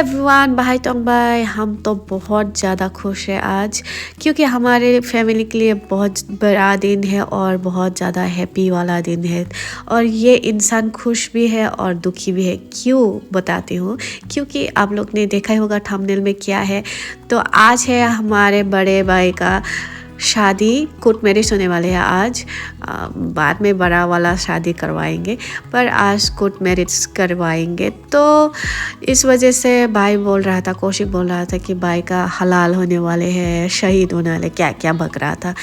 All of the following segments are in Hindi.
एवरीवन, भाई टोंग भाई, हम तो बहुत ज़्यादा खुश है आज क्योंकि हमारे फैमिली के लिए बहुत बड़ा दिन है और बहुत ज़्यादा हैप्पी वाला दिन है। और ये इंसान खुश भी है और दुखी भी है। क्यों बताती हूँ, क्योंकि आप लोग ने देखा ही होगा थंबनेल में क्या है। तो आज है हमारे बड़े भाई का शादी, कोर्ट मैरिज होने वाले हैं आज। बाद में बड़ा वाला शादी करवाएंगे, पर आज कोर्ट मैरिज करवाएंगे। तो इस वजह से भाई बोल रहा था, कौशिक बोल रहा था कि भाई का हलाल होने वाले हैं, शहीद होने वाले, क्या क्या बक रहा था।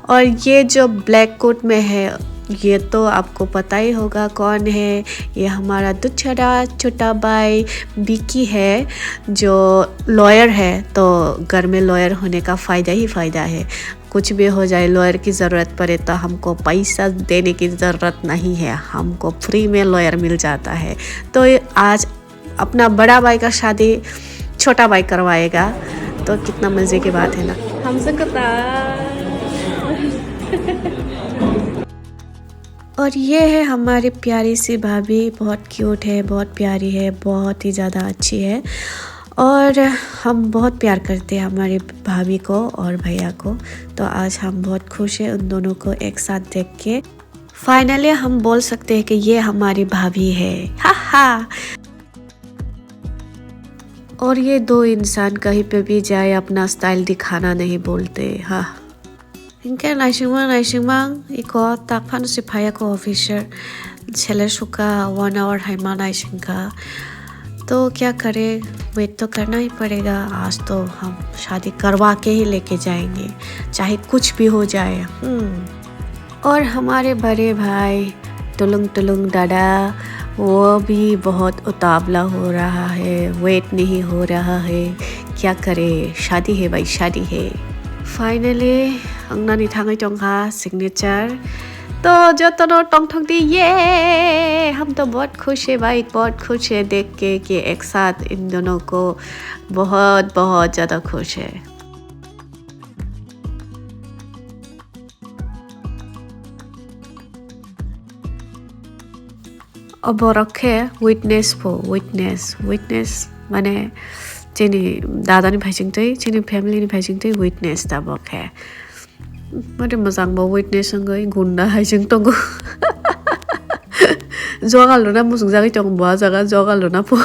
और ये जो ब्लैक कोट में है, ये तो आपको पता ही होगा कौन है। ये हमारा दूसरा छोटा भाई बिकी है, जो लॉयर है। तो घर में लॉयर होने का फ़ायदा ही फ़ायदा है। कुछ भी हो जाए, लॉयर की ज़रूरत पड़े तो हमको पैसा देने की ज़रूरत नहीं है, हमको फ्री में लॉयर मिल जाता है। तो आज अपना बड़ा भाई का शादी छोटा भाई करवाएगा, तो कितना मज़े की बात है ना। हमसे और ये है हमारी प्यारी सी भाभी, बहुत क्यूट है, बहुत प्यारी है, बहुत ही ज़्यादा अच्छी है। और हम बहुत प्यार करते हैं हमारी भाभी को और भैया को। तो आज हम बहुत खुश हैं उन दोनों को एक साथ देख के। फाइनली हम बोल सकते हैं कि ये हमारी भाभी है, हा हा। और ये दो इंसान कहीं पे भी जाए अपना स्टाइल दिखाना नहीं बोलते, हाँ। इनके नाइशिंग इको ताकफान सिपाही को ऑफिसर छेले सुका 1 आवर हाइमा नाइशिंग का। तो क्या करें, वेट तो करना ही पड़ेगा। आज तो हम शादी करवा के ही लेके जाएंगे, चाहे कुछ भी हो जाए। और हमारे बड़े भाई तुलुंग दादा, वो भी बहुत उतावला हो रहा है, वेट नहीं हो रहा है। क्या करे, शादी है भाई, शादी है। फाइनली अंगनानी थांगै टोंगा सिग्नेचर। तो जो तो टोंग टोंग दी, ये हम तो बहुत खुश है भाई, बहुत खुश है देख के कि एक साथ इन दोनों को, बहुत बहुत ज़्यादा खुश है। अब रखे विटनेस माने जेनी दादानि भाइसिंतै, जेनी फैमिलीनि भाइसिंतै विटनेस दाबक है। मारे मोजांबो विटनेसंगै गुन्दा हाइजों दंगो। जगालुना मुसुं जागै दं बा जागा जगालुना पो।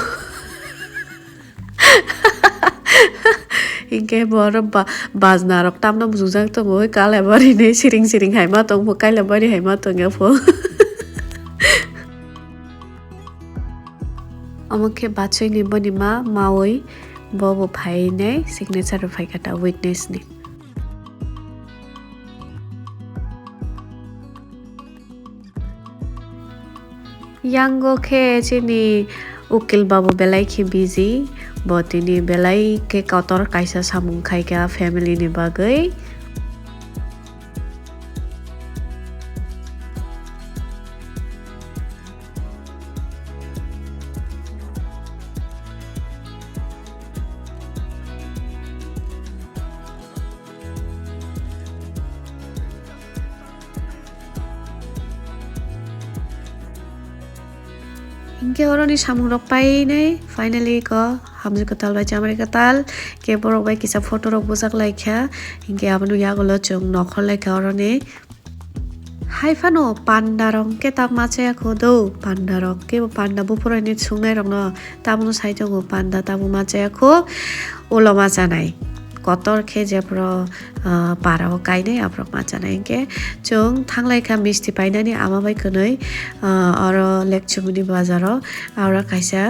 इनके बर बाजना रक तामना मुसुं जाग दं बो कालाबारि ने सिरिं हाइमा दं बो कालाबारि हाइमा दं पो। अमके बाचै नि बनिमा मावै बो भाई ने सिग्नेचर फाइकाटा विटनेस ने। यांगो के चिनी उकिल बाबू बेलाई की बिजी बतिनी बेलाई के कतर काइसा सामुं खाइका फैमिली नि बागै। इनके और नि सामुं रक पाई नहीं। फाइनली को हमसे कताल बाई चामरे कताल के बरक बाई किसा फोटो रक बुजाक लाइख्या। इनके आपनु यागलो चोंग नखर लाइख्या और ने हाई फानो पांडा रंग के ताप माचे को दो पांडा रंग के पांडा बुपुरा ने छुंगनाय रंग न ताबनु साइजों पांडा ताबु माचे को ओलो माचा नाई कतर खे जेप्रो पाराव काइने आप्रक माचा नाई के चोंग थांगलाइखा मिस्टी पाइनानि आमा बाई कनै और लेक्चुमुनि बाजारो और काइसा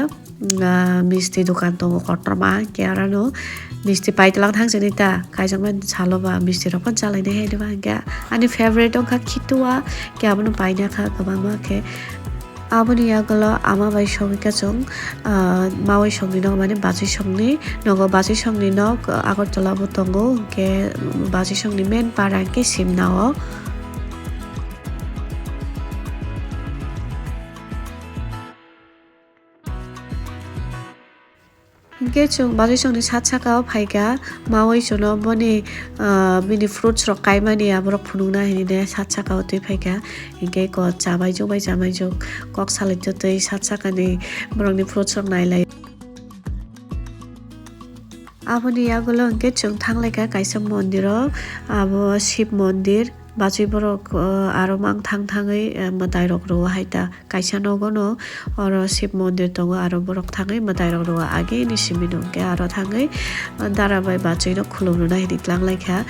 मिस्टी दुकान तो कटरमा के आरानो मिस्टी पाइतलां थांजोनि ता काइजोंमन छालोबा मिस्टी रकन चालायनो हेदोबा के आनि फेभरेट ओंखा खितुआ के आबनु पाइना खा गोबांमा के आबुनि यागलो आमा बाई संगिका चोंग मावै संगि न माने बाजै संगनि नगो बाजै संगनि न आगरतला बतंगो के बाजै संगनि मेन पारा के सिमनाओ। इनके चोंग बाजै संगनि सातसाकाव फाइका मावै चोनो बने बिनि फ्रुट्स रक काइमानि आबरक फुनुंना हिने सातसाकाव तै फाइका इनके को जामाइजो कक सालाइजो तै सातसाकानि बरकनि फ्रुट्स रक नाइलाय। Aboni yagulo hingke chung thanglaika kaisa mondiro abo Shiv mondir Bachwi borok aro mang thangthangui mwtai rok rwo haita kaisa nogono oro Shiv mondir tongo aro borok thangui mwtai rok rwo age ni simi hingke aro thangui darabai Bachwi no khulumna nahi tlanglaiha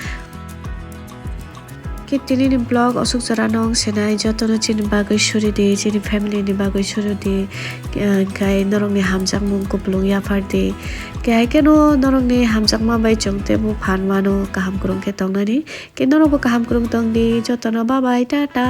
Kitini ni blog osuk jara nong senai jotono chini bagui suri di chini family ni bagui suri di kai norong ni hamjak mung kuplung yafar di kai keno norong ni hamjak ma bai chongte bu phan mano kaham kurung ke tongnani ke norong bu kaham kurung tong di jotono bye bye tata